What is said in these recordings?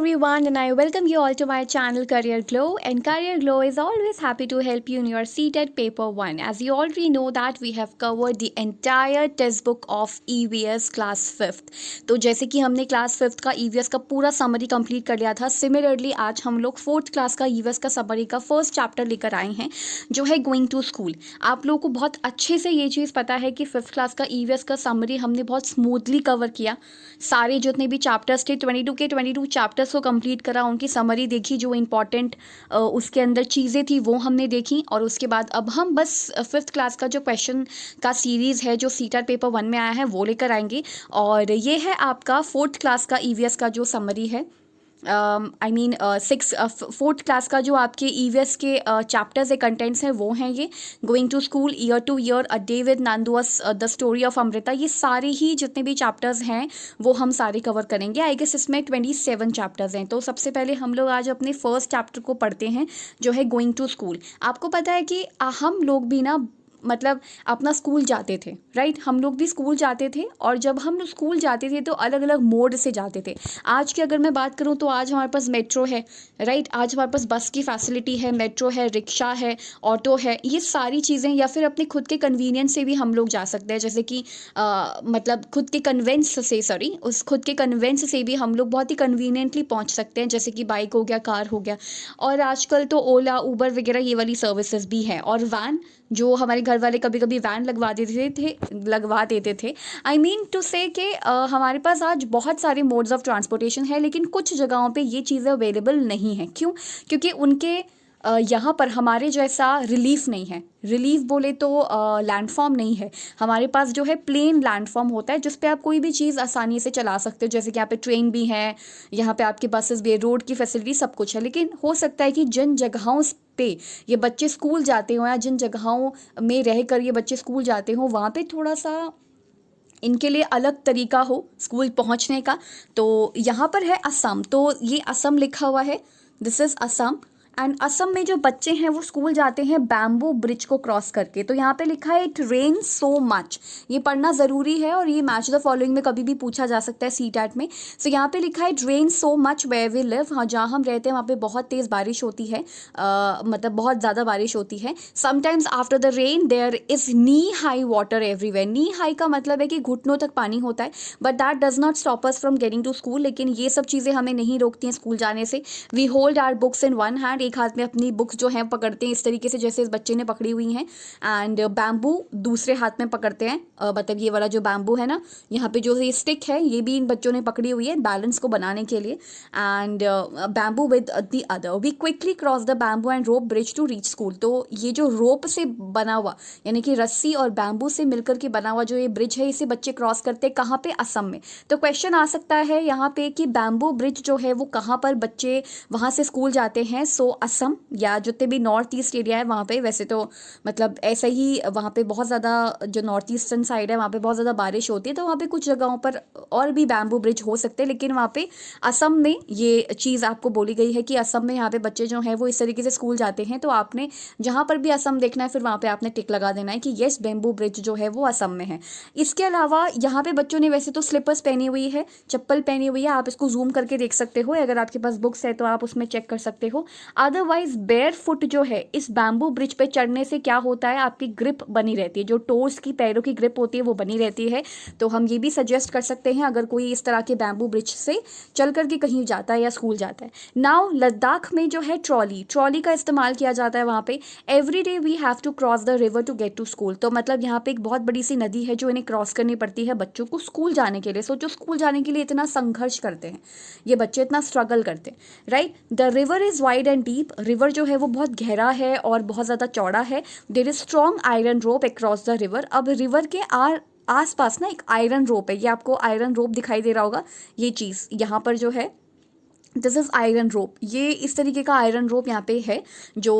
everyone, and I welcome you all to my channel Career Glow. And Career Glow is always happy to help you in your CTET Paper 1. As you already know that we have covered the entire textbook of EVS class 5th. तो जैसे कि हमने class 5th का EVS का पूरा summary complete कर लिया था, सिमिलरली आज हम लोग 4th क्लास का EVS का समरी का फर्स्ट चैप्टर लेकर आए हैं जो है गोइंग टू स्कूल। आप लोगों को बहुत अच्छे से ये चीज़ पता है कि 5th क्लास का EVS का समरी हमने बहुत स्मूथली कवर किया। सारे जितने भी चैप्टर्स थे 22 के 22 चैप्टर्स को कंप्लीट करा, उनकी समरी देखी, जो इंपॉर्टेंट उसके अंदर चीज़ें थी वो हमने देखी। और उसके बाद अब हम बस 5th क्लास का जो क्वेश्चन का सीरीज़ है जो सीटेट पेपर 1 में आया है वो लेकर आएंगे। और ये है आपका 4th क्लास का EVS का जो समरी है, आई मीन 4th क्लास का जो आपके EVS के चैप्टर्स है, कंटेंट्स हैं, वो हैं ये going to school, year to year, a day with नंदुअस, द स्टोरी ऑफ अमृता। ये सारे ही जितने भी चैप्टर्स हैं वो हम सारे कवर करेंगे। आई गेस इसमें 27 चैप्टर्स हैं। तो सबसे पहले हम लोग आज अपने फर्स्ट चैप्टर को पढ़ते हैं जो है गोइंग टू स्कूल। आपको पता है कि हम लोग भी ना मतलब अपना स्कूल जाते थे, राइट? हम लोग भी स्कूल जाते थे और जब हम लोग स्कूल जाते थे तो अलग अलग मोड से जाते थे। आज की अगर मैं बात करूं तो आज हमारे पास मेट्रो है, राइट? आज हमारे पास बस की फैसिलिटी है, मेट्रो है, रिक्शा है, ऑटो है, ये सारी चीज़ें, या फिर अपने खुद के कन्वीनियंस से भी हम लोग जा सकते हैं। जैसे कि मतलब खुद के खुद के कन्वेंस से भी हम लोग बहुत ही कन्वीनियंटली पहुंच सकते हैं, जैसे कि बाइक हो गया, कार हो गया। और आजकल तो ओला, उबर वगैरह ये वाली सर्विसेज भी हैं। और वैन, जो हमारे घर वाले कभी कभी वैन लगवा देते थे। आई मीन टू से कि हमारे पास आज बहुत सारे मोड्स ऑफ ट्रांसपोर्टेशन है, लेकिन कुछ जगहों पे ये चीज़ें अवेलेबल नहीं हैं। क्यों? क्योंकि उनके यहाँ पर हमारे जैसा रिलीफ नहीं है। रिलीफ बोले तो लैंडफॉर्म नहीं है। हमारे पास जो है प्लेन लैंडफॉर्म होता है जिस पे आप कोई भी चीज़ आसानी से चला सकते हो। जैसे कि यहाँ पे ट्रेन भी है, यहाँ पे आपके बसेस भी है, रोड की फैसिलिटी सब कुछ है। लेकिन हो सकता है कि जिन जगहों पे ये बच्चे स्कूल जाते हो या जिन जगहों में रह कर ये बच्चे स्कूल जाते हो वहाँ पे थोड़ा सा इनके लिए अलग तरीका हो स्कूल पहुँचने का। तो यहाँ पर है असम, तो ये असम लिखा हुआ है, this is Assam. And Assam में जो बच्चे हैं वो स्कूल जाते हैं बैम्बू ब्रिज को क्रॉस करके। तो यहाँ पे लिखा है इट रेन सो मच, ये पढ़ना ज़रूरी है और ये मैच द फॉलोइंग में कभी भी पूछा जा सकता है सीटैट में। सो यहाँ पे लिखा है it rain so much where we live, हाँ जहाँ हम रहते हैं वहाँ पे बहुत तेज़ बारिश होती है, मतलब बहुत ज़्यादा बारिश होती है। Sometimes after the rain there is knee high water everywhere. Knee high का मतलब है कि घुटनों तक पानी होता है, but that does not stop us from getting to school. लेकिन ये सब चीज़ें हमें नहीं रोकती हैं स्कूल जाने से। We hold our books in one hand, एक हाथ में अपनी बुक्स जो हैं पकड़ते हैं इस तरीके से जैसे इस बच्चे ने पकड़ी हुई हैं। एंड बैम्बू दूसरे हाथ में पकड़ते हैं, मतलब ये वाला जो बैम्बू है ना, यहाँ पे जो ये स्टिक है ये भी इन बच्चों ने पकड़ी हुई है बैलेंस को बनाने के लिए। And bamboo with the other we quickly cross the bamboo and rope bridge to reach school. तो ये जो रोप से बना हुआ, यानी कि रस्सी और बैम्बू से मिलकर के बना हुआ जो ये ब्रिज है, इसे बच्चे क्रॉस करते हैं कहाँ पे? असम में। तो क्वेश्चन आ सकता है यहाँ पे कि बैम्बू ब्रिज जो है वो कहाँ पर बच्चे वहाँ से स्कूल जाते हैं? सो असम या जितने भी नॉर्थ ईस्ट एरिया है वहाँ पे, वैसे तो मतलब ऐसा ही वहाँ पे बहुत ज़्यादा जो नॉर्थ ईस्टर्न साइड है वहाँ पे बहुत ज़्यादा बारिश होती है, तो वहाँ पे कुछ जगहों पर और भी बैम्बू ब्रिज हो सकते हैं। लेकिन वहाँ पे असम में ये चीज़ आपको बोली गई है कि असम में यहाँ पे बच्चे जो हैं वो इस तरीके से स्कूल जाते हैं। तो आपने जहाँ पर भी असम देखना है फिर वहाँ पर आपने टिक लगा देना है कि येस बैम्बू ब्रिज जो है वो असम में है। इसके अलावा यहाँ पे बच्चों ने वैसे तो स्लीपर्स पहनी हुई है, चप्पल पहनी हुई है, आप इसको जूम करके देख सकते हो, अगर आपके पास बुक्स है तो आप उसमें चेक कर सकते हो। अदरवाइज बेयर फुट जो है इस बैम्बू ब्रिज पे चढ़ने से क्या होता है, आपकी ग्रिप बनी रहती है, जो टोस की पैरों की ग्रिप होती है वो बनी रहती है। तो हम ये भी सजेस्ट कर सकते हैं अगर कोई इस तरह के बैम्बू ब्रिज से चल करके कहीं जाता है या स्कूल जाता है। नाउ लद्दाख में जो है ट्रॉली का इस्तेमाल किया जाता है वहाँ पे। Every day we have to cross the river to get to school. तो मतलब यहाँ पे एक बहुत बड़ी सी नदी है जो इन्हें क्रॉस करनी पड़ती है बच्चों को स्कूल जाने के लिए। सोचो स्कूल जाने के लिए इतना संघर्ष करते हैं ये बच्चे, इतना स्ट्रगल करते हैं, right? The river is wide and deep, river जो है वो बहुत गहरा है और बहुत ज़्यादा चौड़ा है। There is strong iron rope across the river. अब रिवर के आसपास ना एक आयरन रोप है, ये आपको आयरन रोप दिखाई दे रहा होगा, ये चीज़ यहाँ पर जो है दिस इज़ आयरन रोप। ये इस तरीके का आयरन रोप यहाँ पे है जो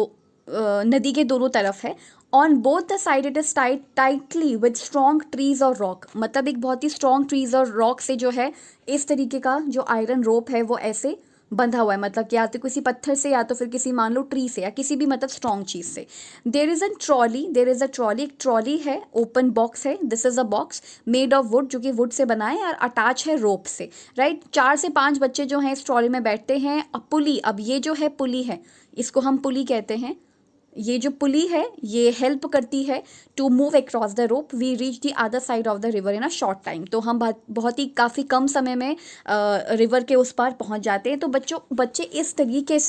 नदी के दोनों तरफ है। On both the side it is tightly with strong trees और रॉक, मतलब एक बहुत ही स्ट्रॉन्ग ट्रीज और रॉक से जो है इस तरीके का जो आयरन रोप है वो ऐसे बंधा हुआ है, मतलब कि या तो किसी पत्थर से या तो फिर किसी मान लो ट्री से या किसी भी मतलब स्ट्रॉन्ग चीज से। देर इज अ ट्रॉली, एक ट्रॉली है, ओपन बॉक्स है, this is a box made of would, जो कि वुड से बना है और अटैच है रोप से, राइट। 4 से 5 बच्चे जो हैं इस ट्रॉली में बैठते हैं। पुली, अब ये जो है पुली है, इसको हम पुली कहते हैं। ये जो पुली है ये हेल्प करती है to move across the rope, we reach the other side of the river in a short time. तो हम बहुत ही काफ़ी कम समय में रिवर के उस पार पहुंच जाते हैं। तो बच्चे इस तरीके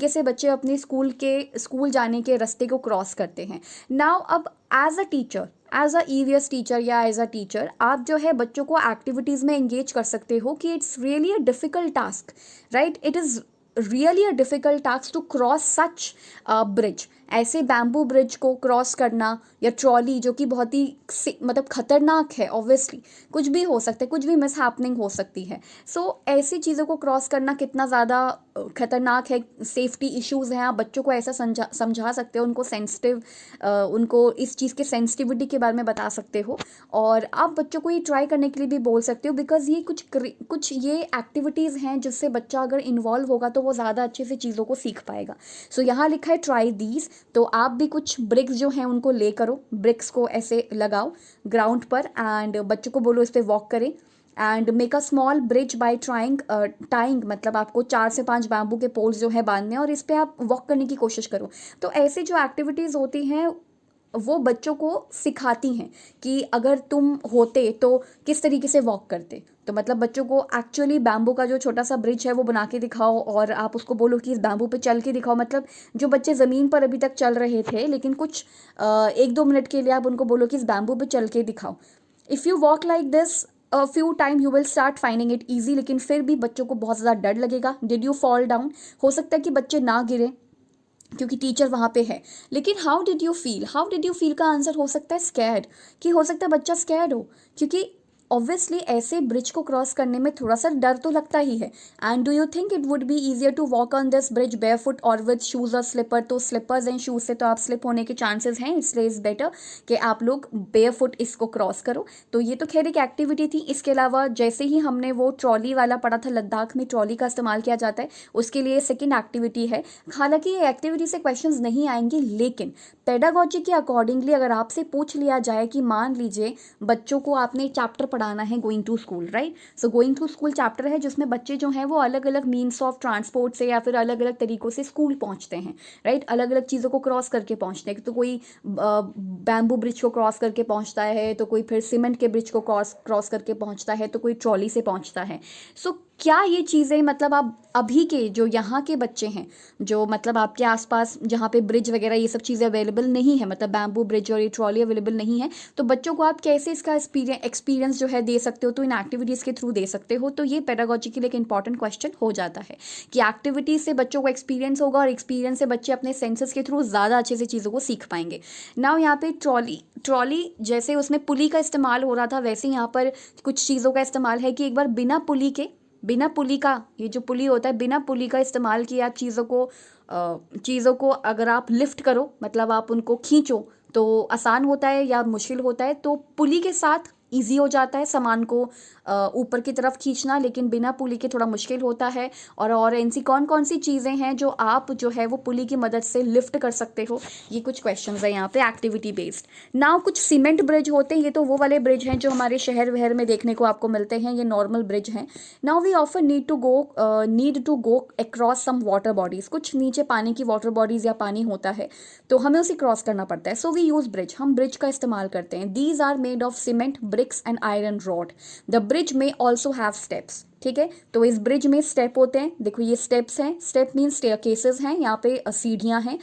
से बच्चे अपने स्कूल जाने के रास्ते को क्रॉस करते हैं। नाउ अब एज अ ईवीएस टीचर या एज अ टीचर आप जो है बच्चों को एक्टिविटीज़ में एंगेज कर सकते हो कि it's really a difficult task, right. It is really a difficult task to cross such bridge, ऐसे बैम्बू ब्रिज को क्रॉस करना, या ट्रॉली जो कि बहुत ही मतलब खतरनाक है, ऑब्वियसली कुछ भी हो सकता है, कुछ भी मिस हैपनिंग हो सकती है। सो ऐसी चीज़ों को क्रॉस करना कितना ज़्यादा खतरनाक है, सेफ्टी इश्यूज़ हैं, आप बच्चों को ऐसा समझा सकते हो, उनको इस चीज़ के सेंसिटिविटी के बारे में बता सकते हो, और आप बच्चों को ये ट्राई करने के लिए भी बोल सकते हो, बिकॉज ये कुछ ये एक्टिविटीज़ हैं जिससे बच्चा अगर इन्वॉल्व होगा तो वो ज़्यादा अच्छे से चीज़ों को सीख पाएगा। सो यहाँ लिखा है ट्राई दीज, तो आप भी कुछ ब्रिक्स जो हैं उनको ले करो, ब्रिक्स को ऐसे लगाओ ग्राउंड पर एंड बच्चों को बोलो इस पर वॉक करें, and make a small bridge by tying, मतलब आपको 4 से 5 बैम्बू के पोल्स जो है बांधने हैं और इस पर आप वॉक करने की कोशिश करो। तो ऐसे जो एक्टिविटीज़ होती हैं वो बच्चों को सिखाती हैं कि अगर तुम होते तो किस तरीके से वॉक करते। तो मतलब बच्चों को एक्चुअली बैम्बू का जो छोटा सा ब्रिज है वो बना के दिखाओ, और आप उसको बोलो कि इस बैम्बू पे चल के दिखाओ। मतलब जो बच्चे ज़मीन पर अभी तक चल रहे थे, लेकिन कुछ 1-2 मिनट के लिए आप उनको बोलो कि इस बैम्बू पे चल के दिखाओ। If you walk like this a few time you will start finding it easy, लेकिन फिर भी बच्चों को बहुत ज़्यादा डर लगेगा। डिड यू फॉल डाउन, हो सकता है कि बच्चे ना गिरे क्योंकि टीचर वहाँ पे है, लेकिन हाउ डिड यू फील का आंसर हो सकता है स्कैर्ड, कि हो सकता है बच्चा स्कैर्ड हो, क्योंकि ऑब्वियसली ऐसे ब्रिज को क्रॉस करने में थोड़ा सा डर तो लगता ही है। And do you think it would be easier to walk on this bridge barefoot और विद शूज़ और स्लीपर, तो स्लीपर्स एंड शूज़ से तो आप स्लिप होने के चांसेस हैं, इसलिए इज़ बेटर कि आप लोग बेयरफुट इसको क्रॉस करो। तो ये तो खैर एक एक्टिविटी थी। इसके अलावा जैसे ही हमने वो ट्रॉली वाला पढ़ा था, लद्दाख में ट्रॉली का इस्तेमाल किया जाता है, उसके लिए सेकेंड एक्टिविटी है। हालांकि ये एक्टिविटी से क्वेश्चंस नहीं आएंगे, लेकिन पेडागोजी के अकॉर्डिंगली अगर आपसे पूछ लिया जाए कि मान लीजिए बच्चों को आपने चैप्टर पढ़ाना है going to school, right. So going to school chapter है जिसमें बच्चे जो हैं वो अलग अलग मीन्स ऑफ ट्रांसपोर्ट से या फिर अलग अलग तरीक़ों से स्कूल पहुंचते हैं, राइट। अलग अलग चीज़ों को क्रॉस करके पहुंचते हैं, तो कोई बैम्बू ब्रिज को क्रॉस करके पहुंचता है, तो कोई फिर सीमेंट के ब्रिज को क्रॉस करके पहुंचता है, तो कोई ट्रॉली से पहुंचता है। सो क्या ये चीज़ें मतलब आप अभी के जो यहाँ के बच्चे हैं, जो मतलब आपके आसपास जहाँ पे ब्रिज वगैरह ये सब चीज़ें अवेलेबल नहीं है, मतलब बैम्बू ब्रिज और ये ट्रॉली अवेलेबल नहीं है, तो बच्चों को आप कैसे इसका एक्सपीरियंस जो है दे सकते हो, तो इन एक्टिविटीज़ के थ्रू दे सकते हो। तो ये पेडागोजी के लिए एक इंपॉर्टेंट क्वेश्चन हो जाता है कि एक्टिविटीज़ से बच्चों को एक्सपीरियंस होगा और एक्सपीरियंस से बच्चे अपने सेंसेस के थ्रू ज़्यादा अच्छे से चीज़ों को सीख पाएंगे। नाउ यहाँ पे ट्रॉली जैसे उसमें पुली का इस्तेमाल हो रहा था, वैसे यहाँ पर कुछ चीज़ों का इस्तेमाल है कि एक बार बिना पुली का, ये जो पुली होता है, बिना पुली का इस्तेमाल किया आप चीज़ों को अगर आप लिफ्ट करो, मतलब आप उनको खींचो, तो आसान होता है या मुश्किल होता है। तो पुली के साथ ईजी हो जाता है सामान को ऊपर की तरफ खींचना, लेकिन बिना पुली के थोड़ा मुश्किल होता है। और ऐसी कौन कौन सी चीज़ें हैं जो आप जो है वो पुली की मदद से लिफ्ट कर सकते हो, ये कुछ क्वेश्चन है यहाँ पे एक्टिविटी बेस्ड। नाउ कुछ सीमेंट ब्रिज होते हैं, ये तो वो वाले ब्रिज हैं जो हमारे शहर वहर में देखने को आपको मिलते हैं, ये नॉर्मल ब्रिज हैं। नाउ वी ऑफर need to go across some water bodies, कुछ नीचे पानी की वाटर बॉडीज़ या पानी होता है तो हमें उसे क्रॉस करना पड़ता है। सो वी यूज़ ब्रिज, हम ब्रिज का इस्तेमाल करते हैं। These are made of cement, bricks and iron rod. The bridge में ऑल्सो हैव स्टेप्स, ठीक है। तो इस ब्रिज में स्टेप होते हैं, देखो ये स्टेप्स हैं, स्टेप मीन स्टेयरकेसेस हैं, यहाँ पे सीढ़ियाँ हैं,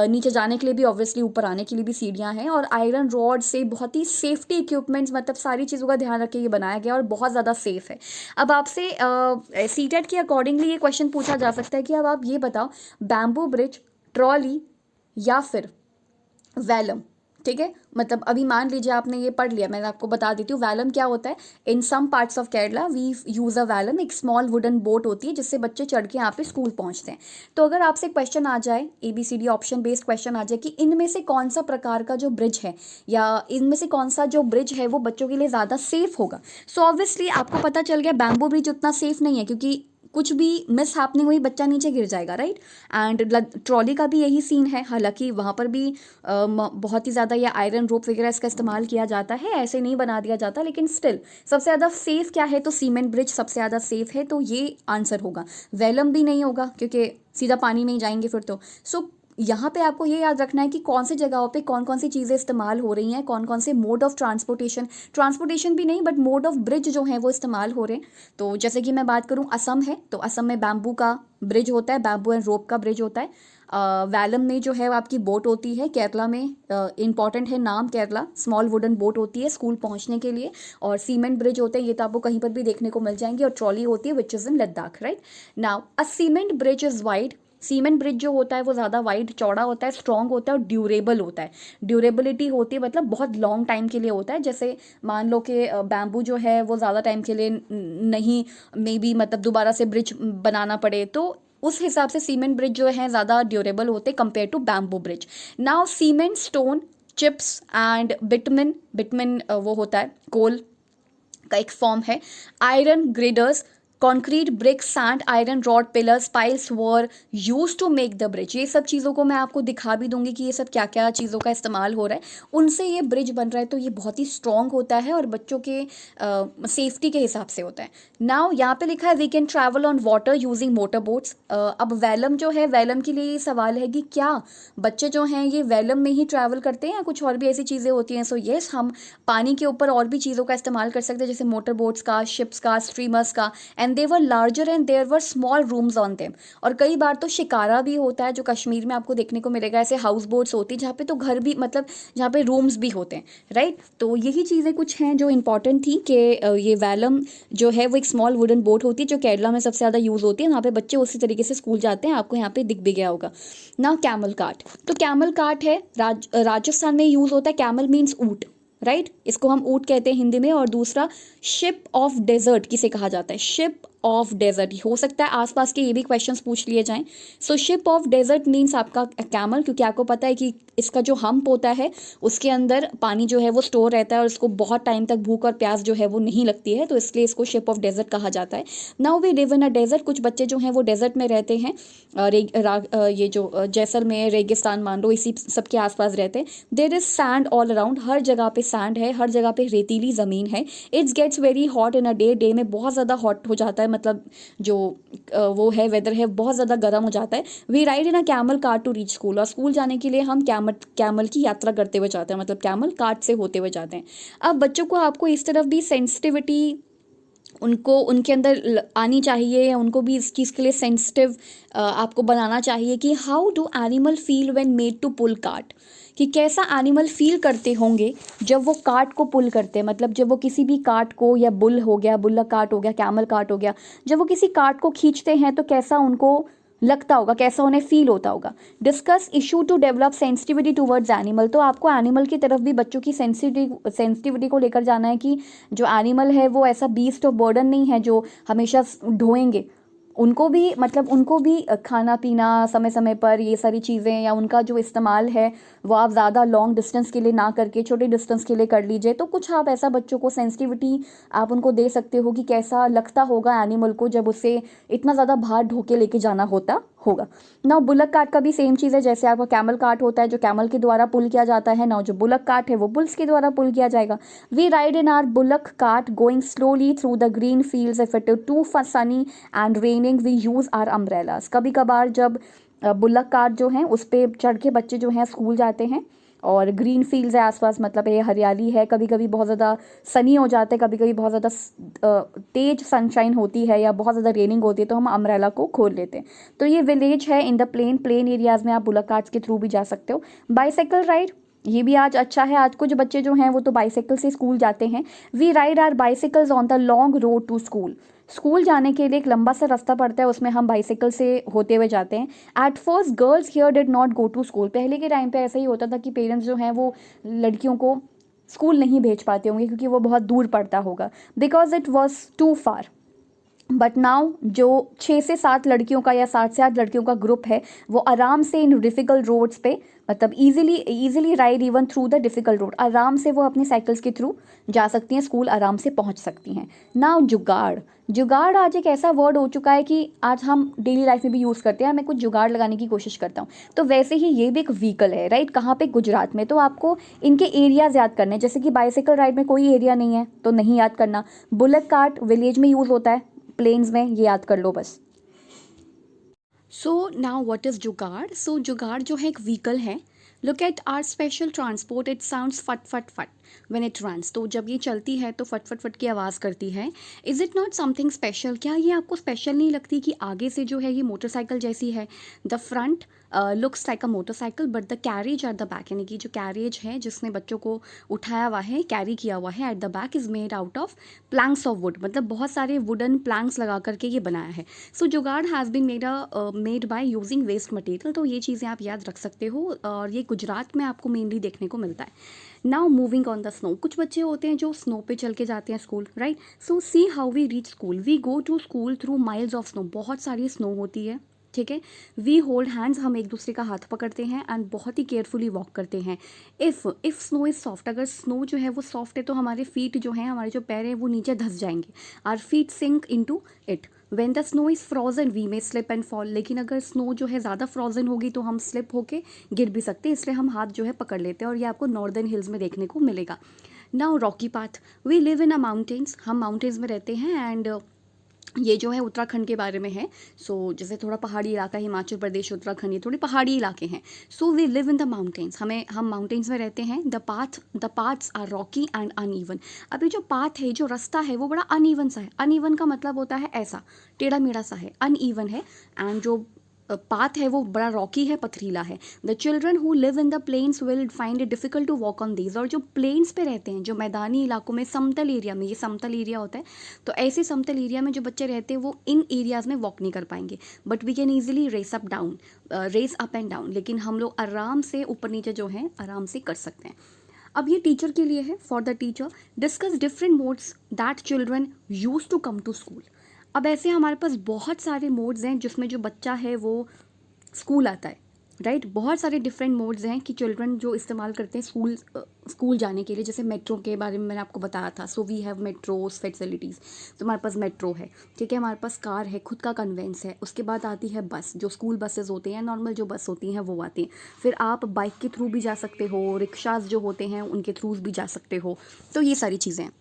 नीचे जाने के लिए भी ऑब्वियसली, ऊपर आने के लिए भी सीढ़ियाँ हैं। और आयरन रॉड से बहुत ही सेफ्टी इक्विपमेंट्स, मतलब सारी चीज़ों का ध्यान रख के ये बनाया गया और बहुत ज़्यादा सेफ है। अब आपसे सीटेट के अकॉर्डिंगली ये क्वेश्चन पूछा जा सकता है कि अब आप ये बताओ, बैम्बू ब्रिज, ट्रॉली या फिर वैलम, ठीक है। मतलब अभी मान लीजिए आपने ये पढ़ लिया, मैं आपको बता देती हूँ वैलम क्या होता है। In some parts of Kerala we use a vallam, एक स्मॉल वुडन बोट होती है जिससे बच्चे चढ़ के यहाँ पे स्कूल पहुँचते हैं। तो अगर आपसे क्वेश्चन आ जाए, ABCD ऑप्शन बेस्ड क्वेश्चन आ जाए कि इनमें से कौन सा प्रकार का जो ब्रिज है या इनमें से कौन सा जो ब्रिज है वो बच्चों के लिए ज़्यादा सेफ होगा, सो ऑब्वियसली आपको पता चल गया बैम्बू ब्रिज उतना सेफ नहीं है, क्योंकि कुछ भी मिस हैपनिंग हुई बच्चा नीचे गिर जाएगा, राइट। एंड ट्रॉली का भी यही सीन है, हालांकि वहाँ पर भी बहुत ही ज़्यादा या आयरन रोप वगैरह इसका इस्तेमाल किया जाता है, ऐसे नहीं बना दिया जाता, लेकिन स्टिल सबसे ज़्यादा सेफ क्या है, तो सीमेंट ब्रिज सबसे ज़्यादा सेफ है, तो ये आंसर होगा। वेलम भी नहीं होगा क्योंकि सीधा पानी में ही जाएंगे फिर तो। सो यहाँ पे आपको ये याद रखना है कि कौन सी जगहों पे कौन कौन सी चीज़ें इस्तेमाल हो रही हैं, कौन कौन से मोड ऑफ ट्रांसपोर्टेशन भी नहीं बट मोड ऑफ ब्रिज जो है वो इस्तेमाल हो रहे हैं। तो जैसे कि मैं बात करूँ असम है, तो असम में बैम्बू का ब्रिज होता है, बैम्बू एंड रोप का ब्रिज होता है। वैलम में जो है वो आपकी बोट होती है। केरला में इंपॉर्टेंट है नाम, केरला स्मॉल वुडन बोट होती है स्कूल पहुंचने के लिए। और सीमेंट ब्रिज होते हैं, ये तो आपको कहीं पर भी देखने को मिल जाएंगे। और ट्रॉली होती है which is in Ladakh, right. Now a cement bridge is wide. Cement bridge जो होता है वो ज़्यादा वाइड चौड़ा होता है, स्ट्रॉन्ग होता है और ड्यूरेबल होता है। ड्यूरेबिलिटी होती है मतलब बहुत लॉन्ग टाइम के लिए होता है। जैसे मान लो कि बैम्बू जो है वो ज़्यादा टाइम के लिए नहीं, मे बी मतलब दोबारा से ब्रिज बनाना पड़े, तो उस हिसाब से सीमेंट ब्रिज जो है ज़्यादा ड्यूरेबल होते हैं compare to bamboo bridge. Now cement, stone, chips and bitumen. Bitumen वो होता है कोल का एक फॉर्म है। Iron girders, concrete, brick, sand, iron rod, pillars, piles were use to make the bridge. ये सब चीज़ों को मैं आपको दिखा भी दूंगी कि ये सब क्या क्या चीज़ों का इस्तेमाल हो रहा है, उनसे ये ब्रिज बन रहा है। तो ये बहुत ही स्ट्रॉन्ग होता है और बच्चों के सेफ्टी के हिसाब से होता है। नाउ यहाँ पे लिखा है we can travel on water using motor boats. अब वैलम जो है, वैलम के लिए ये सवाल है कि क्या बच्चे जो हैं ये वैलम में ही ट्रैवल करते हैं या कुछ और भी ऐसी चीज़ें होती हैं। सो येस, हम पानी के ऊपर और भी चीज़ों का इस्तेमाल कर सकते हैं, जैसे मोटर बोट्स का, शिप्स का, स्ट्रीमर्स का। And they were larger and there were small rooms on them. और कई बार तो शिकारा भी होता है जो कश्मीर में आपको देखने को मिलेगा। ऐसे हाउस बोट्स होती है जहाँ पे तो घर भी, मतलब जहाँ पे रूम्स भी होते हैं, राइट। तो यही चीज़ें कुछ हैं जो इंपॉर्टेंट थी कि ये वैलम जो है वो एक स्मॉल वुडन बोट होती है जो केरला में सबसे ज़्यादा यूज़ होती है। वहाँ पे बच्चे उसी तरीके से स्कूल जाते हैं, आपको यहाँ पे दिख भी गया होगा ना। कैमल कार्ट, तो कैमल कार्ट है राजस्थान में यूज़ होता है। कैमल मीन्स ऊँट, राइट, इसको हम ऊँट कहते हैं हिंदी में। और दूसरा शिप ऑफ डेजर्ट किसे कहा जाता है, शिप ऑफ डेजर्ट। हो सकता है आसपास के ये भी क्वेश्चंस पूछ लिए जाएं। So ship of desert means आपका कैमल, क्योंकि आपको पता है कि इसका जो हम्प होता है उसके अंदर पानी जो है वो स्टोर रहता है और इसको बहुत टाइम तक भूख और प्यास जो है वो नहीं लगती है, तो इसलिए इसको शिप ऑफ डेजर्ट कहा जाता है। Now we live in a desert, कुछ बच्चे जो हैं वो डेजर्ट में रहते हैं। ये जो जैसलमेर रेगिस्तान मान लो, इसी सब के आसपास रहते हैं। There is sand all around, हर जगह पे सैंड है, हर जगह पे रेतीली ज़मीन है। It's gets very hot in a day में बहुत ज़्यादा हॉट हो जाता है, मतलब जो वो है वेदर है बहुत ज़्यादा गर्म हो जाता है। We ride in a camel cart to reach school, और स्कूल जाने के लिए हम कैमल की यात्रा करते हुए जाते हैं, मतलब कैमल कार्ट से होते हुए जाते हैं। अब बच्चों को आपको इस तरफ भी सेंसिटिविटी उनको उनके अंदर आनी चाहिए, या उनको भी इस चीज़ के लिए सेंसिटिव आपको बनाना चाहिए कि how do animal feel when made to pull cart, कि कैसा एनिमल फील करते होंगे जब वो कार्ट को पुल करते हैं। मतलब जब वो किसी भी कार्ट को, या बुल हो गया, बुल्ला कार्ट हो गया, कैमल कार्ट हो गया, जब वो किसी कार्ट को खींचते हैं तो कैसा उनको लगता होगा, कैसा उन्हें फील होता होगा। Discuss issue to develop sensitivity towards animal, तो आपको एनिमल की तरफ भी बच्चों की सेंसिटिविटी को लेकर जाना है कि जो एनिमल है वो ऐसा बीस्ट ऑफ बर्डन नहीं है जो हमेशा ढोएंगे। उनको भी, मतलब उनको भी खाना पीना समय समय पर, ये सारी चीज़ें, या उनका जो इस्तेमाल है वो आप ज़्यादा लॉन्ग डिस्टेंस के लिए ना करके छोटे डिस्टेंस के लिए कर लीजिए। तो कुछ आप ऐसा बच्चों को सेंसिटिविटी आप उनको दे सकते हो कि कैसा लगता होगा एनिमल को जब उसे इतना ज़्यादा भार ढो के लेके जाना होगा। ना बुलक कार्ट का भी सेम चीज़ है, जैसे आपका कैमल कार्ट होता है जो कैमल के द्वारा पुल किया जाता है, ना जो बुलक कार्ट है वो बुल्स के द्वारा पुल किया जाएगा। We ride in our bullock cart going slowly through the green fields, if it is too sunny and raining we use our umbrellas. कभी कभार जब बुलक कार्ट जो हैं उस पर चढ़ के बच्चे जो हैं स्कूल जाते हैं, और ग्रीन फील्ड्स है आसपास, मतलब ये हरियाली है। कभी कभी बहुत ज़्यादा सनी हो जाता है, कभी कभी बहुत ज़्यादा तेज सनशाइन होती है या बहुत ज़्यादा रेनिंग होती है, तो हम अम्ब्रेला को खोल लेते हैं। तो ये विलेज है इन द प्लेन एरियाज़ में आप बुलक कार्ट्स के थ्रू भी जा सकते हो। बाईसाइकिल राइड, ये भी आज अच्छा है। आज कुछ बच्चे जो हैं वो तो बाईसाइकिल से स्कूल जाते हैं। We ride our bicycles on the long road to school, school जाने के लिए एक लंबा सा रास्ता पड़ता है, उसमें हम बाईसाइकिल से होते हुए जाते हैं। At first girls here did not go to school, पहले के टाइम पे ऐसा ही होता था कि पेरेंट्स जो हैं वो लड़कियों को स्कूल नहीं भेज पाते होंगे क्योंकि वो बहुत दूर पड़ता होगा, because it was too far. But now जो 6 से 7 लड़कियों का या 7 से 8 लड़कियों का ग्रुप है वो आराम से इन डिफ़िकल्ट रोड्स पे, मतलब easily ride even through the difficult road, आराम से वो अपनी साइकिल्स के थ्रू जा सकती हैं, स्कूल आराम से पहुंच सकती हैं। नाउ जुगाड़, जुगाड़ आज एक ऐसा वर्ड हो चुका है कि आज हम डेली लाइफ में भी यूज़ करते हैं, मैं कुछ जुगाड़ लगाने की कोशिश करता हूँ। तो वैसे ही ये भी एक व्हीकल है, राइट? कहाँ पे? गुजरात में। तो आपको इनके एरियाज़ याद करने हैं, जैसे कि बाइसाइकिल राइड में कोई एरिया नहीं है तो नहीं याद करना। बुलेट कार्ट विलेज में यूज़ होता है, प्लेन्स में, ये याद कर लो बस। सो नाउ व्हाट इज़ जुगाड़? सो जुगाड़ जो है एक व्हीकल है। Look at our special transport, it sounds फट फट फट व्हेन इट रन्स। तो जब ये चलती है तो फट फट फट की आवाज़ करती है। Is it not something special? क्या ये आपको स्पेशल नहीं लगती कि आगे से जो है ये मोटरसाइकिल जैसी है? The front looks like a motorcycle but the carriage at the back, यानी कि जो कैरेज है जिसने बच्चों को उठाया हुआ है, कैरी किया हुआ है, at the back is made out of Planck's of would, मतलब बहुत सारे वुडन प्लैंक्स लगा करके ये बनाया है। So jugaad has been made by using waste material. तो ये चीज़ें आप याद रख सकते हो और ये गुजरात में आपको मेनली देखने को मिलता है। Now moving on the snow, कुछ बच्चे होते हैं जो स्नो पे चल के जाते हैं school, right? So see how we reach school, we go to school through miles of snow, बहुत सारी स्नो होती है, ठीक है। वी होल्ड हैंड्स, हम एक दूसरे का हाथ पकड़ते हैं एंड बहुत ही केयरफुली वॉक करते हैं। इफ़ स्नो इज़ सॉफ्ट, अगर स्नो जो है वो सॉफ्ट है तो हमारे फीट जो हैं, हमारे जो पैर हैं वो नीचे धंस जाएंगे, our feet sink into it. When the snow is frozen we may slip and fall, लेकिन अगर स्नो जो है ज़्यादा फ्रोजन होगी तो हम स्लिप होके गिर भी सकते हैं, इसलिए हम हाथ जो है पकड़ लेते हैं और ये आपको नॉर्दर्न हिल्स में देखने को मिलेगा। Now rocky path, we live in a mountains, हम माउंटेन्स में रहते हैं एंड ये जो है उत्तराखंड के बारे में है। सो जैसे थोड़ा पहाड़ी इलाका, हिमाचल प्रदेश, उत्तराखंड, ये थोड़ी पहाड़ी इलाके हैं। So we live in the mountains, हम माउंटेन्स में रहते हैं। The paths are rocky and uneven. अब ये जो पाथ है, जो रास्ता है, वो बड़ा अनइवन सा है। अनइवन का मतलब होता है ऐसा टेढ़ा मेढ़ा सा है, अनइवन है। एंड जो पाथ है वो बड़ा रॉकी है, पथरीला है। The children who live in the plains will find it difficult to walk on these. और जो प्लेन्स पे रहते हैं, जो मैदानी इलाकों में, समतल एरिया में, ये समतल एरिया होता है, तो ऐसे समतल एरिया में जो बच्चे रहते हैं वो इन एरियाज़ में वॉक नहीं कर पाएंगे। But we can easily race up and down, लेकिन हम लोग आराम से ऊपर नीचे जो है आराम से कर सकते हैं। अब ये टीचर के लिए है, for the teacher, discuss different modes that children use to come to school. अब ऐसे हमारे पास बहुत सारे मोड्स हैं जिसमें जो बच्चा है वो स्कूल आता है, राइट? बहुत सारे डिफरेंट मोड्स हैं कि चिल्ड्रन जो इस्तेमाल करते हैं स्कूल जाने के लिए। जैसे मेट्रो के बारे में मैंने आपको बताया था। So we have metros facilities, तो हमारे पास मेट्रो है, ठीक है। हमारे पास कार है, खुद का कन्वेंस है। उसके बाद आती है बस, जो स्कूल बसेज होती हैं, नॉर्मल जो बस होती हैं वो आती हैं। फिर आप बाइक के थ्रू भी जा सकते हो, रिक्शाज जो होते हैं उनके थ्रूज भी जा सकते हो। तो ये सारी चीज़ें हैं।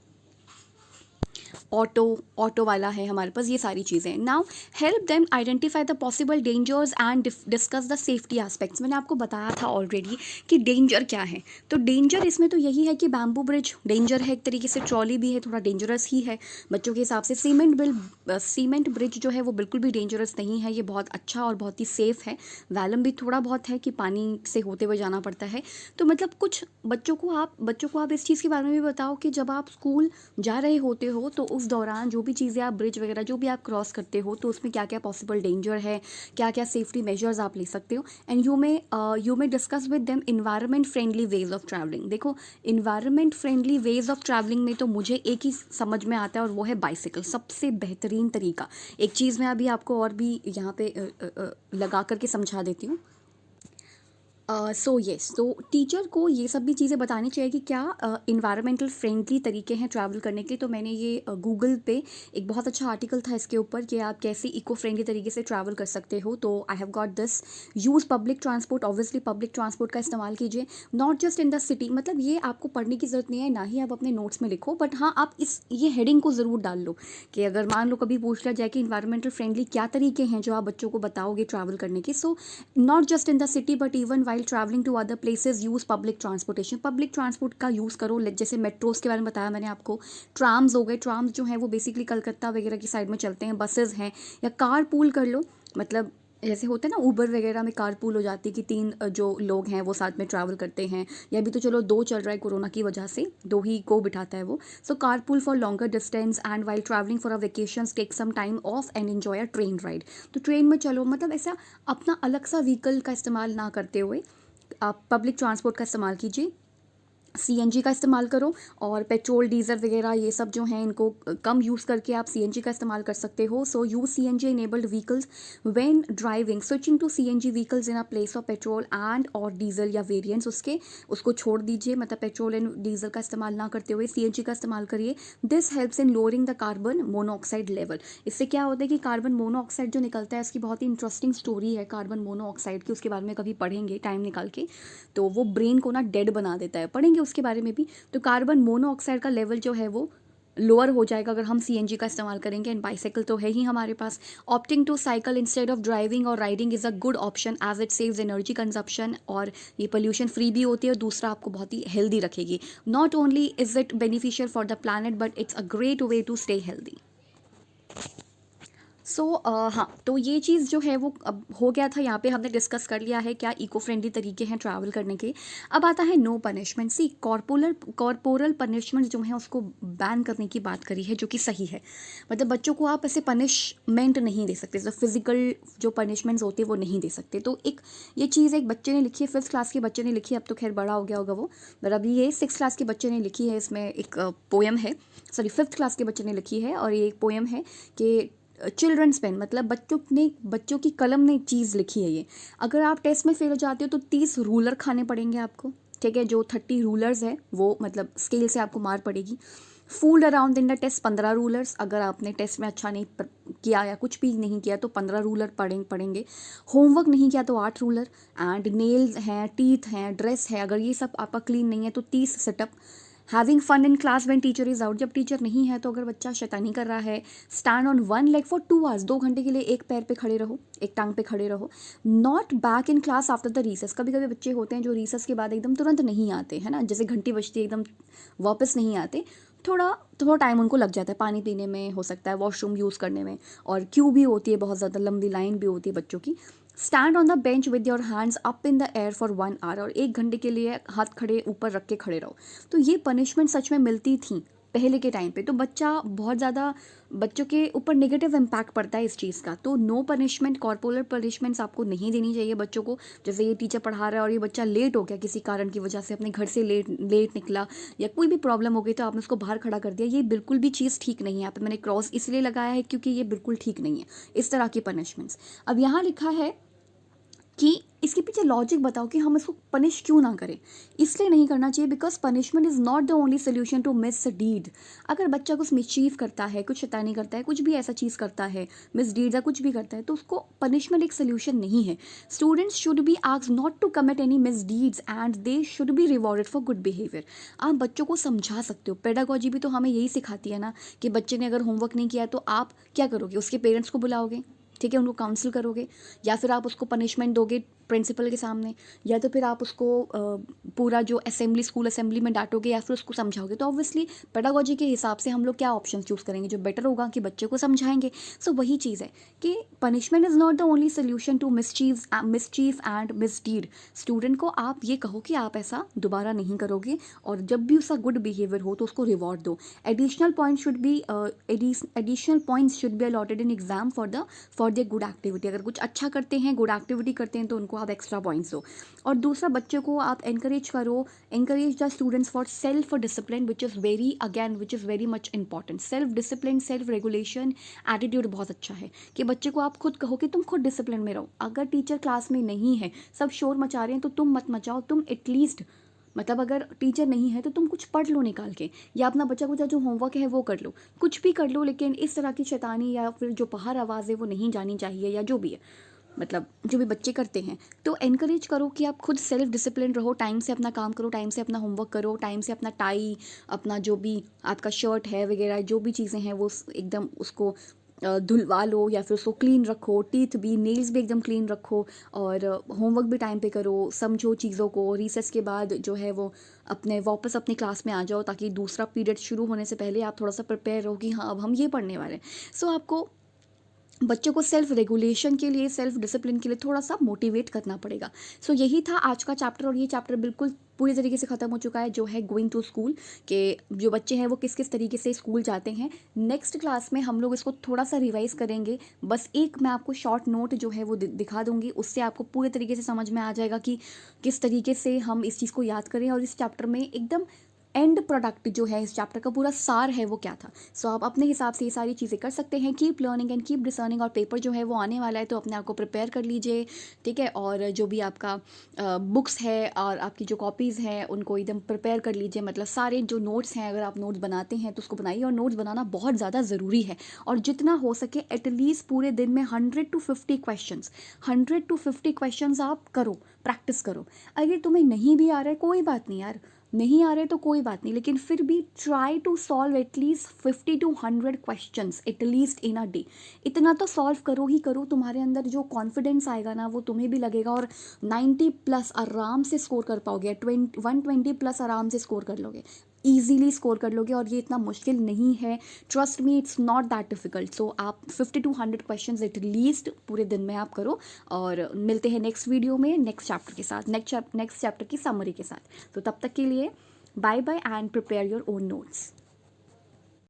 ऑटो वाला है हमारे पास, ये सारी चीज़ें। Now help them identify the possible dangers and discuss the safety aspects. मैंने आपको बताया था ऑलरेडी कि डेंजर क्या है। तो डेंजर इसमें तो यही है कि बैम्बू ब्रिज डेंजर है एक तरीके से, ट्रॉली भी है, थोड़ा डेंजरस ही है बच्चों के हिसाब से। सीमेंट ब्रिज जो है वो बिल्कुल भी डेंजरस नहीं है, ये बहुत अच्छा और बहुत ही सेफ़ है। वैलम भी थोड़ा बहुत है कि पानी से होते हुए जाना पड़ता है। तो मतलब कुछ बच्चों को आप इस चीज़ के बारे में भी बताओ कि जब आप स्कूल जा रहे होते हो तो उस दौरान जो भी चीज़ें आप, ब्रिज वगैरह जो भी आप क्रॉस करते हो, तो उसमें क्या क्या पॉसिबल डेंजर है, क्या क्या सेफ्टी मेजर्स आप ले सकते हो। And you may discuss with them environment friendly ways of travelling. देखो, environment friendly ways of travelling में तो मुझे एक ही समझ में आता है और वो है बाइसिकल, सबसे बेहतरीन तरीका। एक चीज़ मैं अभी आपको और भी यहाँ पे लगा करके समझा देती हूँ। तो टीचर को ये सब भी चीज़ें बतानी चाहिए कि क्या इन्वायरमेंटल फ्रेंडली तरीके हैं ट्रैवल करने के। तो मैंने ये गूगल पे एक बहुत अच्छा आर्टिकल था इसके ऊपर कि आप कैसे इको फ्रेंडली तरीके से ट्रैवल कर सकते हो। तो I have got this, use public transport. Obviously public transport का इस्तेमाल कीजिए, not just in the city. मतलब ये आपको पढ़ने की ज़रूरत नहीं है, ना ही आप अपने नोट्स में लिखो, बट हाँ आप ये हेडिंग को ज़रूर डाल लो कि अगर मान लो कभी पूछ लिया जाए कि इन्वायरमेंटल फ्रेंडली क्या तरीके हैं जो आप बच्चों को बताओगे ट्रैवल करने के। So not just in the city but even while travelling to other places use public transportation. Public transport का यूज़ करो, जैसे मेट्रोज़ के बारे में बताया मैंने आपको। ट्राम्स हो गए, ट्राम्स जो हैं वो बेसिकली कलकत्ता वगैरह की साइड में चलते हैं। बसेज हैं, या कार पूल कर लो, मतलब जैसे होते हैं ना ऊबर वगैरह में कार पूल हो जाती है कि 3 जो लोग हैं वो साथ में ट्रैवल करते हैं, या अभी तो चलो 2 चल रहा है कोरोना की वजह से, 2 ही को बिठाता है वो। So car pool for longer distance and while travelling for a vacation take some time off and enjoy a train ride. तो ट्रेन में चलो, मतलब ऐसा अपना अलग सा व्हीकल का इस्तेमाल ना करते हुए आप पब्लिक ट्रांसपोर्ट का इस्तेमाल कीजिए। सीएनजी का इस्तेमाल करो, और पेट्रोल डीजल वगैरह ये सब जो हैं इनको कम यूज़ करके आप सीएनजी का इस्तेमाल कर सकते हो. So use CNG enabled vehicles when driving. Switching to CNG vehicles in a place of petrol and और डीजल या वेरिएंट्स उसको छोड़ दीजिए. मतलब पेट्रोल एंड डीजल का इस्तेमाल ना करते हुए सीएनजी का इस्तेमाल करिए. This helps in lowering the carbon monoxide level. इससे क्या होता है कि कार्बन मोनोऑक्साइड जो निकलता है, इसकी बहुत ही इंटरेस्टिंग स्टोरी है कार्बन मोनोऑक्साइड की, उसके बारे में कभी पढ़ेंगे टाइम निकाल के. तो वो ब्रेन को ना डेड बना देता है, पढ़ेंगे उसके बारे में भी. तो कार्बन मोनोऑक्साइड का लेवल जो है वो लोअर हो जाएगा अगर हम सीएनजी का इस्तेमाल करेंगे. एंड बाइसाइकिल तो है ही हमारे पास. Opting to cycle instead of driving और riding is a good option as it saves energy consumption, और ये पोल्यूशन फ्री भी होती है और दूसरा आपको बहुत ही हेल्दी रखेगी. Not only is it beneficial for the planet but it's a great way to stay healthy. So हाँ, तो ये चीज़ जो है वो अब हो गया था. यहाँ पे हमने डिस्कस कर लिया है क्या इको फ्रेंडली तरीके हैं ट्रैवल करने के. अब आता है नो पनिशमेंट. सी कॉर्पोरल पनिशमेंट जो है उसको बैन करने की बात करी है, जो कि सही है. मतलब बच्चों को आप ऐसे पनिशमेंट नहीं दे सकते, जैसे फिजिकल जो पनिशमेंट्स होते हैं वो नहीं दे सकते. तो एक ये चीज़ एक बच्चे ने लिखी है, 5th क्लास के बच्चे ने लिखी है. अब तो खैर बड़ा हो गया होगा वो, पर अभी ये 6th क्लास के बच्चे ने लिखी है. इसमें एक पोएम है, सॉरी 5th क्लास के बच्चे ने लिखी है, और ये एक पोएम है कि चिल्ड्रंस पेन, मतलब बच्चों की कलम ने चीज़ लिखी है ये. अगर आप टेस्ट में फेल हो जाते हो तो 30 रूलर खाने पड़ेंगे आपको. ठीक है, जो 30 रूलर्स है वो मतलब स्केल से आपको मार पड़ेगी. Fooled around in the test 15 rulers. अगर आपने टेस्ट में अच्छा नहीं किया या कुछ भी नहीं किया तो 15 रूलर पड़ेंगे. होमवर्क नहीं किया तो 8 रूलर. एंड नेल्स हैं, टीथ हैं, ड्रेस है, अगर ये सब आपका क्लीन नहीं है तो 30 setup. Having fun in class when teacher is out. जब टीचर नहीं है तो अगर बच्चा शैतानी कर रहा है. Stand on one leg for 2 hours. 2 घंटे के लिए एक पैर पे खड़े रहो, एक टांग पे खड़े रहो. Not back in class after the recess. कभी कभी बच्चे होते हैं जो रीसेस के बाद एकदम तुरंत नहीं आते है ना, जैसे घंटी बजती है एकदम वापस नहीं आते. थोड़ा टाइम उनको लग जाता है, पानी पीने में हो सकता है, वॉशरूम यूज़ करने में, और क्यू भी होती है, बहुत ज़्यादा लंबी लाइन भी होती है बच्चों की. Stand on the bench with your hands up in the air for 1 hour. और 1 घंटे के लिए हाथ खड़े ऊपर रख के खड़े रहो. तो ये पनिशमेंट सच में मिलती थी पहले के टाइम पे. तो बहुत ज़्यादा बच्चों के ऊपर नेगेटिव इम्पैक्ट पड़ता है इस चीज़ का. तो नो पनिशमेंट, कॉर्पोरल पनिशमेंट्स आपको नहीं देनी चाहिए बच्चों को. जैसे ये टीचर पढ़ा रहा है और ये बच्चा लेट हो गया किसी कारण की वजह से, अपने घर से लेट निकला या कोई भी प्रॉब्लम हो गई तो आपने उसको बाहर खड़ा कर दिया. ये बिल्कुल भी चीज़ ठीक नहीं है. यहाँ पे मैंने क्रॉस इसलिए लगाया है क्योंकि ये बिल्कुल ठीक नहीं है इस तरह की पनिशमेंट्स. अब यहाँ लिखा है कि इसके पीछे लॉजिक बताओ कि हम इसको पनिश क्यों ना करें. इसलिए नहीं करना चाहिए because punishment is not the only solution to misdeed. अगर बच्चा कुछ मिसचीव करता है, कुछ शैतानी करता है, कुछ भी ऐसा चीज़ करता है, मिस डीड या कुछ भी करता है, तो उसको पनिशमेंट एक सोल्यूशन नहीं है. Students should be asked not to commit any misdeeds and they should be rewarded for good behaviour. आप बच्चों को समझा सकते हो. पेडागोजी भी तो हमें यही सिखाती है ना कि बच्चे ने अगर होमवर्क नहीं किया तो आप क्या करोगे, उसके पेरेंट्स को बुलाओगे, ठीक है, उनको काउंसिल करोगे, या फिर आप उसको पनिशमेंट दोगे प्रिंसिपल के सामने, या तो फिर आप उसको पूरा जो स्कूल असेंबली में डांटोगे या फिर उसको समझाओगे. तो ऑब्वियसली पेडागोजी के हिसाब से हम लोग क्या ऑप्शन चूज़ करेंगे जो बेटर होगा कि बच्चे को समझाएंगे. सो वही चीज़ है कि punishment is not the only solution to mischief and misdeed. Student को आप ये कहो कि आप ऐसा दोबारा नहीं करोगे, और जब भी उसका गुड बिहेवियर हो तो उसको रिवॉर्ड दो. Additional points should be allotted in exam for their good activity. अगर कुछ अच्छा करते हैं, गुड एक्टिविटी करते हैं, तो उनको आप एक्स्ट्रा पॉइंट्स दो. और दूसरा, बच्चे को आप encourage the students for self discipline which is very much important. Self discipline, self regulation attitude बहुत अच्छा है कि बच्चे को आप खुद कहो कि तुम खुद डिसिप्लिन में रहो. अगर टीचर क्लास में नहीं है, सब शोर मचा रहे हैं, तो तुम मत मचाओ. तुम एटलीस्ट मतलब अगर टीचर नहीं है तो तुम कुछ पढ़ लो निकाल के, या अपना बच्चा कुछ जो होमवर्क है वो कर लो, कुछ भी कर लो, लेकिन इस तरह की शैतानी या फिर जो बाहर आवाज़ है वो नहीं जानी चाहिए, या जो भी है, मतलब जो भी बच्चे करते हैं. तो एनकरेज करो कि आप खुद सेल्फ डिसिप्लिन रहो, टाइम से अपना काम करो, टाइम से अपना होमवर्क करो, टाइम से अपना टाई, अपना जो भी आपका शर्ट है वगैरह जो भी चीज़ें हैं वो एकदम उसको धुलवा लो, या फिर उसको क्लीन रखो. टीथ भी, नेल्स भी एकदम क्लीन रखो, और होमवर्क भी टाइम पे करो, समझो चीज़ों को. रिसेस के बाद जो है वो वापस अपनी क्लास में आ जाओ, ताकि दूसरा पीरियड शुरू होने से पहले आप थोड़ा सा प्रिपेयर रहो कि हाँ अब हम ये पढ़ने वाले हैं. सो आपको बच्चों को सेल्फ रेगुलेशन के लिए, सेल्फ डिसिप्लिन के लिए थोड़ा सा मोटिवेट करना पड़ेगा। सो यही था आज का चैप्टर, और ये चैप्टर बिल्कुल पूरी तरीके से ख़त्म हो चुका है, जो है गोइंग टू स्कूल, के जो बच्चे हैं वो किस किस तरीके से स्कूल जाते हैं। नेक्स्ट क्लास में हम लोग इसको थोड़ा सा रिवाइज करेंगे। बस एक मैं आपको शॉर्ट नोट जो है वो दिखा दूंगी, उससे आपको पूरे तरीके से समझ में आ जाएगा कि किस तरीके से हम इस चीज़ को याद करें, और इस चैप्टर में एकदम एंड प्रोडक्ट जो है, इस चैप्टर का पूरा सार है वो क्या था। सो आप अपने हिसाब से ये सारी चीज़ें कर सकते हैं। Keep learning and keep discerning, और पेपर जो है वो आने वाला है, तो अपने आप को प्रिपेयर कर लीजिए, ठीक है। और जो भी आपका बुक्स है और आपकी जो कॉपीज़ हैं उनको एकदम प्रिपेयर कर लीजिए, मतलब सारे जो नोट्स हैं, अगर आप नोट्स बनाते हैं तो उसको बनाइए, और नोट्स बनाना बहुत ज़्यादा ज़रूरी है। और जितना हो सके एटलीस्ट पूरे दिन में 100 to 50 क्वेश्चंस आप करो, प्रैक्टिस करो। अगर तुम्हें नहीं भी आ रहा है कोई बात नहीं यार, नहीं आ रहे तो कोई बात नहीं, लेकिन फिर भी try to solve at least 50 to 100 questions at least in a day. इतना तो सॉल्व करो ही करो, तुम्हारे अंदर जो कॉन्फिडेंस आएगा ना वो तुम्हें भी लगेगा, और 90+ आराम से स्कोर कर पाओगे, 120+ आराम से स्कोर कर लोगे, ईजीली स्कोर कर लोगे। और ये इतना मुश्किल नहीं है, trust me, it's not that difficult. So आप 50 to 100 क्वेश्चंस एटलीस्ट पूरे दिन में आप करो। और मिलते हैं नेक्स्ट वीडियो में नेक्स्ट चैप्टर के साथ, नेक्स्ट चैप्टर की समरी के साथ। तो तब तक के लिए bye bye and prepare your own notes.